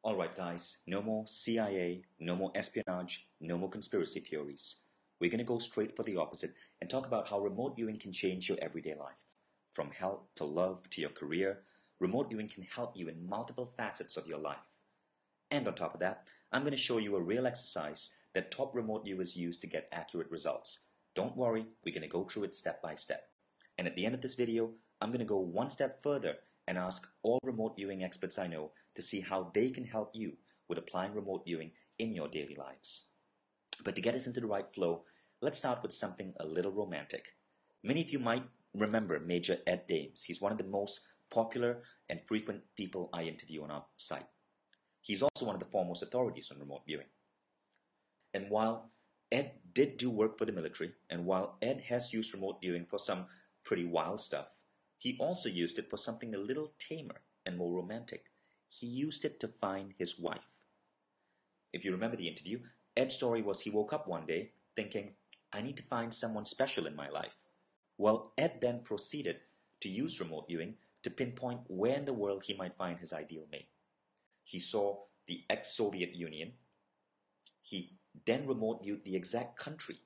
Alright, guys, no more CIA, no more espionage, no more conspiracy theories. We're going to go straight for the opposite and talk about how remote viewing can change your everyday life. From health to love to your career, remote viewing can help you in multiple facets of your life. And on top of that, I'm going to show you a real exercise that top remote viewers use to get accurate results. Don't worry, we're going to go through it step by step. And at the end of this video, I'm going to go one step further and ask all remote viewing experts I know to see how they can help you with applying remote viewing in your daily lives. But to get us into the right flow, let's start with something a little romantic. Many of you might remember Major Ed Dames. He's one of the most popular and frequent people I interview on our site. He's also one of the foremost authorities on remote viewing. And while Ed did do work for the military, and while Ed has used remote viewing for some pretty wild stuff, he also used it for something a little tamer and more romantic. He used it to find his wife. If you remember the interview, Ed's story was he woke up one day thinking, I need to find someone special in my life. Well, Ed then proceeded to use remote viewing to pinpoint where in the world he might find his ideal mate. He saw the ex-Soviet Union. He then remote viewed the exact country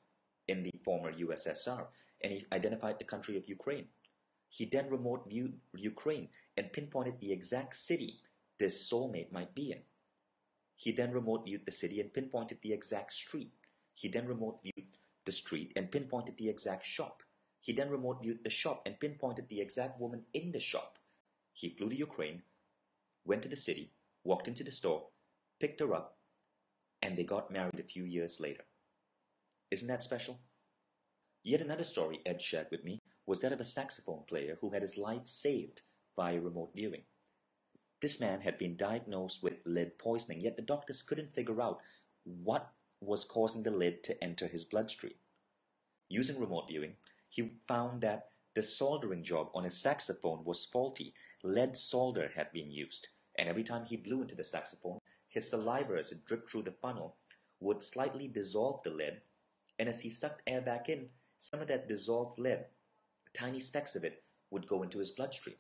in the former USSR, and he identified the country of Ukraine. He then remote viewed Ukraine and pinpointed the exact city this soulmate might be in. He then remote viewed the city and pinpointed the exact street. He then remote viewed the street and pinpointed the exact shop. He then remote viewed the shop and pinpointed the exact woman in the shop. He flew to Ukraine, went to the city, walked into the store, picked her up, and they got married a few years later. Isn't that special? Yet another story Ed shared with me was that of a saxophone player who had his life saved via remote viewing. This man had been diagnosed with lead poisoning, yet the doctors couldn't figure out what was causing the lead to enter his bloodstream. Using remote viewing, he found that the soldering job on his saxophone was faulty. Lead solder had been used, and every time he blew into the saxophone, his saliva as it dripped through the funnel would slightly dissolve the lead, and as he sucked air back in, some of that dissolved lead, tiny specks of it, would go into his bloodstream.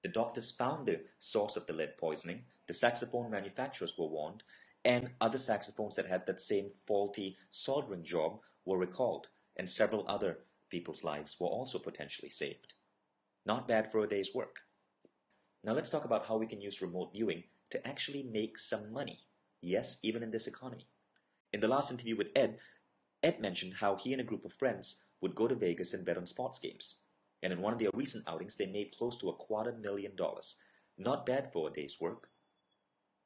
The doctors found the source of the lead poisoning, the saxophone manufacturers were warned, and other saxophones that had that same faulty soldering job were recalled, and several other people's lives were also potentially saved. Not bad for a day's work. Now let's talk about how we can use remote viewing to actually make some money. Yes, even in this economy. In the last interview with Ed mentioned how he and a group of friends would go to Vegas and bet on sports games. And in one of their recent outings, they made close to $250,000. Not bad for a day's work.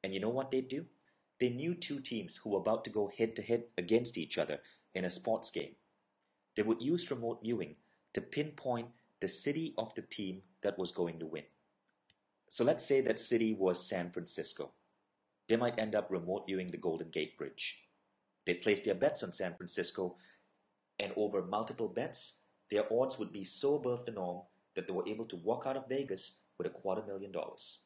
And you know what they'd do? They knew two teams who were about to go head-to-head against each other in a sports game. They would use remote viewing to pinpoint the city of the team that was going to win. So let's say that city was San Francisco. They might end up remote viewing the Golden Gate Bridge. They'd place their bets on San Francisco, and over multiple bets, their odds would be so above the norm that they were able to walk out of Vegas with $250,000.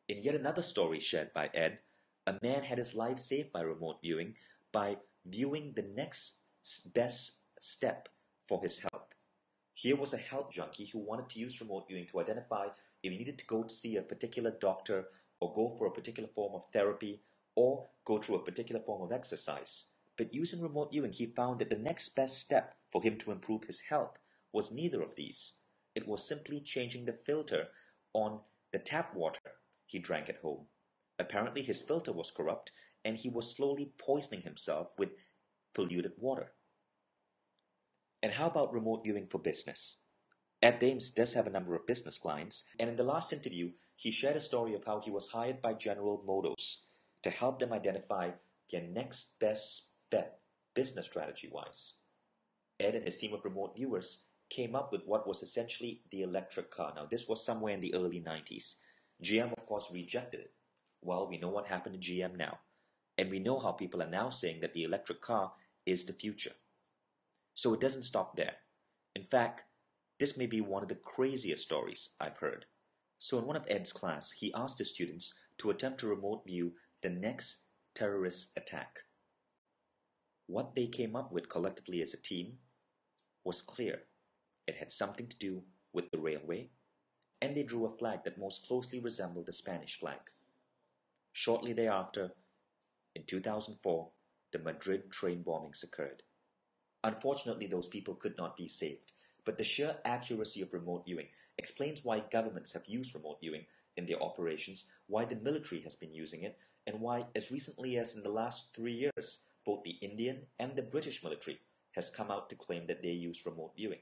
In yet another story shared by Ed, a man had his life saved by remote viewing by viewing the next best step for his health. Here was a health junkie who wanted to use remote viewing to identify if he needed to go to see a particular doctor or go for a particular form of therapy or go through a particular form of exercise. But using remote viewing, he found that the next best step for him to improve his health was neither of these. It was simply changing the filter on the tap water he drank at home. Apparently his filter was corrupt and he was slowly poisoning himself with polluted water. And how about remote viewing for business? Ed Dames does have a number of business clients, and in the last interview, he shared a story of how he was hired by General Motors to help them identify their next best bet, business strategy-wise. Ed and his team of remote viewers came up with what was essentially the electric car. Now, this was somewhere in the early 90s. GM, of course, rejected it. Well, we know what happened to GM now, and we know how people are now saying that the electric car is the future. So it doesn't stop there. In fact, this may be one of the craziest stories I've heard. So in one of Ed's class, he asked the students to attempt to remote view the next terrorist attack. What they came up with collectively as a team was clear. It had something to do with the railway, and they drew a flag that most closely resembled the Spanish flag. Shortly thereafter, in 2004, the Madrid train bombings occurred. Unfortunately, those people could not be saved, but the sheer accuracy of remote viewing explains why governments have used remote viewing in their operations, why the military has been using it, and why, as recently as in the last 3 years, both the Indian and the British military has come out to claim that they use remote viewing.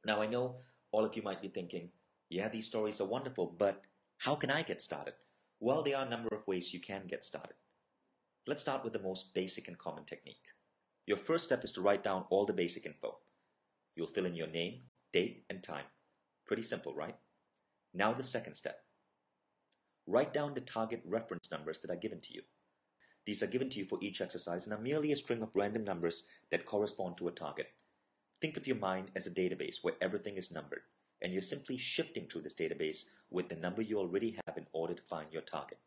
Now, I know all of you might be thinking, yeah, these stories are wonderful, but how can I get started? Well, there are a number of ways you can get started. Let's start with the most basic and common technique. Your first step is to write down all the basic info. You'll fill in your name, date, and time. Pretty simple, right? Now the second step. Write down the target reference numbers that are given to you. These are given to you for each exercise and are merely a string of random numbers that correspond to a target. Think of your mind as a database where everything is numbered, and you're simply shifting through this database with the number you already have in order to find your target.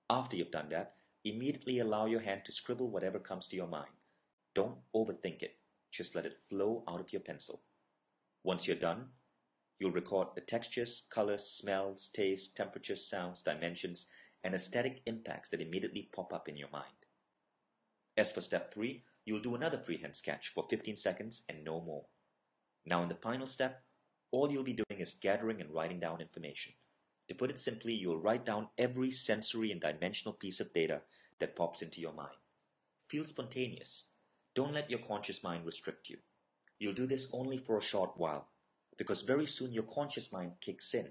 After you've done that, immediately allow your hand to scribble whatever comes to your mind. Don't overthink it, just let it flow out of your pencil. Once you're done, you'll record the textures, colors, smells, tastes, temperatures, sounds, dimensions, and aesthetic impacts that immediately pop up in your mind. As for step 3, you'll do another freehand sketch for 15 seconds and no more. Now in the final step, all you'll be doing is gathering and writing down information. To put it simply, you'll write down every sensory and dimensional piece of data that pops into your mind. Feel spontaneous. Don't let your conscious mind restrict you. You'll do this only for a short while, because very soon your conscious mind kicks in,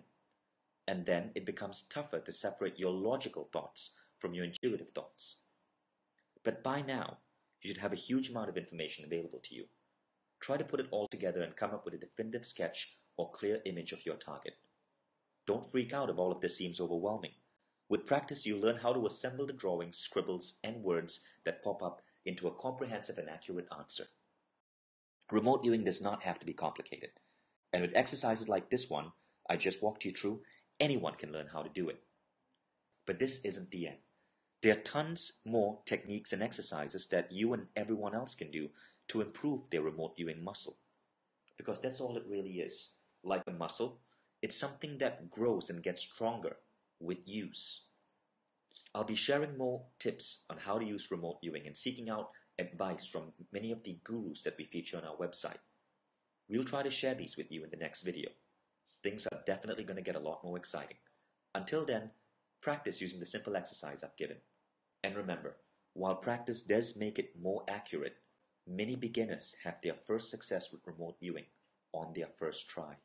and then it becomes tougher to separate your logical thoughts from your intuitive thoughts. But by now, you should have a huge amount of information available to you. Try to put it all together and come up with a definitive sketch or clear image of your target. Don't freak out if all of this seems overwhelming. With practice, you'll learn how to assemble the drawings, scribbles, and words that pop up into a comprehensive and accurate answer. Remote viewing does not have to be complicated. And with exercises like this one I just walked you through, anyone can learn how to do it. But this isn't the end. There are tons more techniques and exercises that you and everyone else can do to improve their remote viewing muscle. Because that's all it really is. Like a muscle, it's something that grows and gets stronger with use. I'll be sharing more tips on how to use remote viewing and seeking out advice from many of the gurus that we feature on our website. We'll try to share these with you in the next video. Things are definitely going to get a lot more exciting. Until then, practice using the simple exercise I've given. And remember, while practice does make it more accurate, many beginners have their first success with remote viewing on their first try.